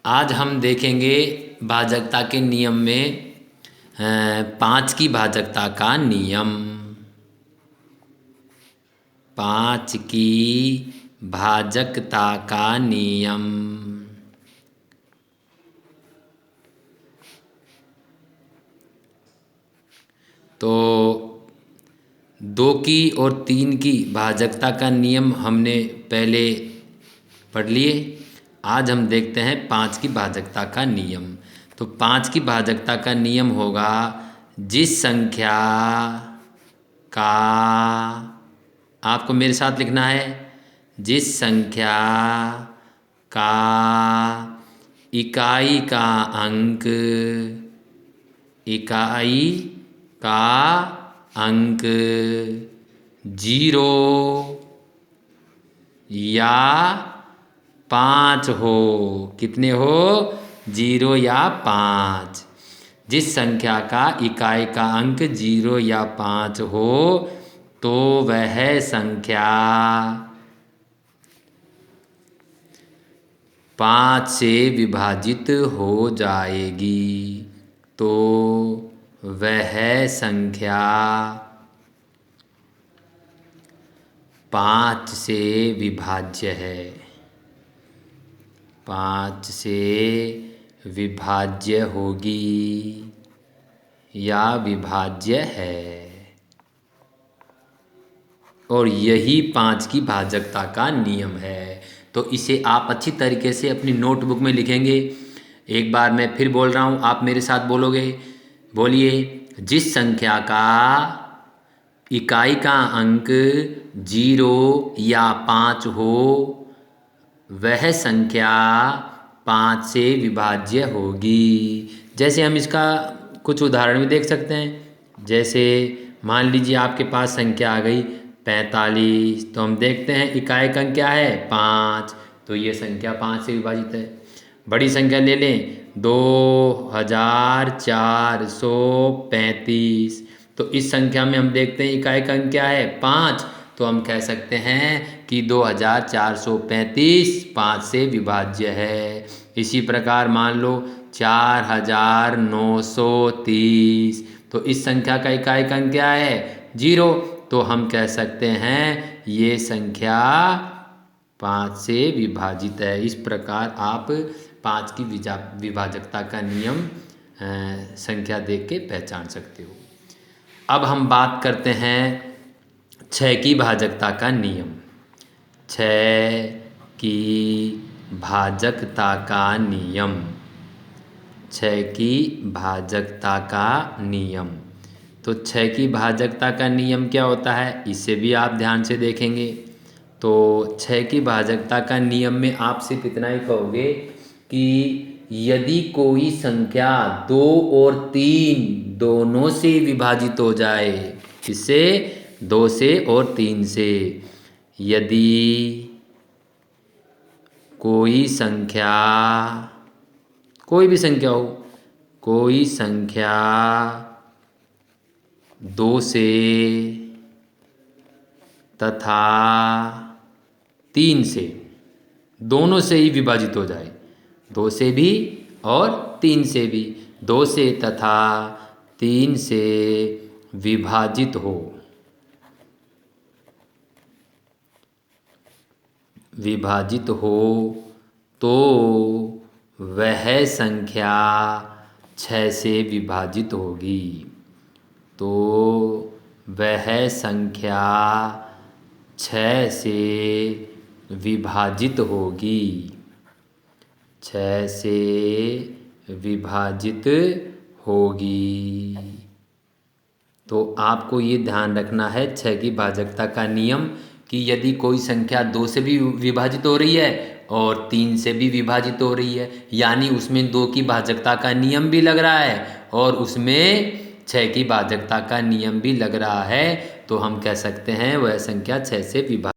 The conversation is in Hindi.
आज हम देखेंगे भाजकता के नियम में 5 की भाजकता का नियम। 5 की भाजकता का नियम। तो 2 की और 3 की भाजकता का नियम हमने पहले पढ़ लिए। आज हम देखते हैं 5 की भाजकता का नियम। तो 5 की भाजकता का नियम होगा, जिस संख्या का, आपको मेरे साथ लिखना है, जिस संख्या का इकाई का अंक, इकाई का अंक 0 या 5 हो। कितने हो? 0 या 5। जिस संख्या का इकाई का अंक 0 या 5 हो तो वह संख्या 5 से विभाजित हो जाएगी। तो वह संख्या 5 से विभाज्य है। 5 से विभाज्य होगी या विभाज्य है। और यही 5 की भाजकता का नियम है। तो इसे आप अच्छी तरीके से अपनी नोटबुक में लिखेंगे। एक बार मैं फिर बोल रहा हूँ, आप मेरे साथ बोलोगे। बोलिए, जिस संख्या का इकाई का अंक 0 या 5 हो वह संख्या 5 से विभाज्य होगी। जैसे हम इसका कुछ उदाहरण भी देख सकते हैं। जैसे मान लीजिए आपके पास संख्या आ गई 45, तो हम देखते हैं इकाई का अंक क्या है? 5, तो ये संख्या 5 से विभाजित है। बड़ी संख्या ले लें, 2435, तो इस संख्या में हम देखते हैं इकाई का अंक क्या है? 5, तो हम कह सकते हैं कि 2435 5 से विभाज्य है। इसी प्रकार मान लो 4930, तो इस संख्या का इकाई का अंक क्या है? 0, तो हम कह सकते हैं ये संख्या 5 से विभाजित है। इस प्रकार आप 5 की विभाजकता का नियम संख्या देख के पहचान सकते हो। अब हम बात करते हैं 6 की भाजकता का नियम। 6 की भाजकता का नियम। 6 की भाजकता का नियम। तो 6 की भाजकता का नियम क्या होता है, इसे भी आप ध्यान से देखेंगे। तो 6 की भाजकता का नियम में आप सिर्फ इतना ही कहोगे कि यदि कोई संख्या 2 और 3 दोनों से विभाजित हो जाए, इससे 2 से और 3 से, यदि कोई संख्या, कोई भी संख्या हो, कोई संख्या 2 से तथा 3 से, दोनों से ही विभाजित हो जाए, 2 से भी और 3 से भी, 2 से तथा 3 से विभाजित हो, विभाजित हो तो वह संख्या 6 से विभाजित होगी। तो वह संख्या 6 से विभाजित होगी। 6 से विभाजित होगी। तो आपको ये ध्यान रखना है 6 की भाजकता का नियम, कि यदि कोई संख्या 2 से भी विभाजित हो रही है और 3 से भी विभाजित हो रही है, यानी उसमें 2 की भाजकता का नियम भी लग रहा है और उसमें 6 की भाजकता का नियम भी लग रहा है, तो हम कह सकते हैं वह संख्या 6 से विभाजित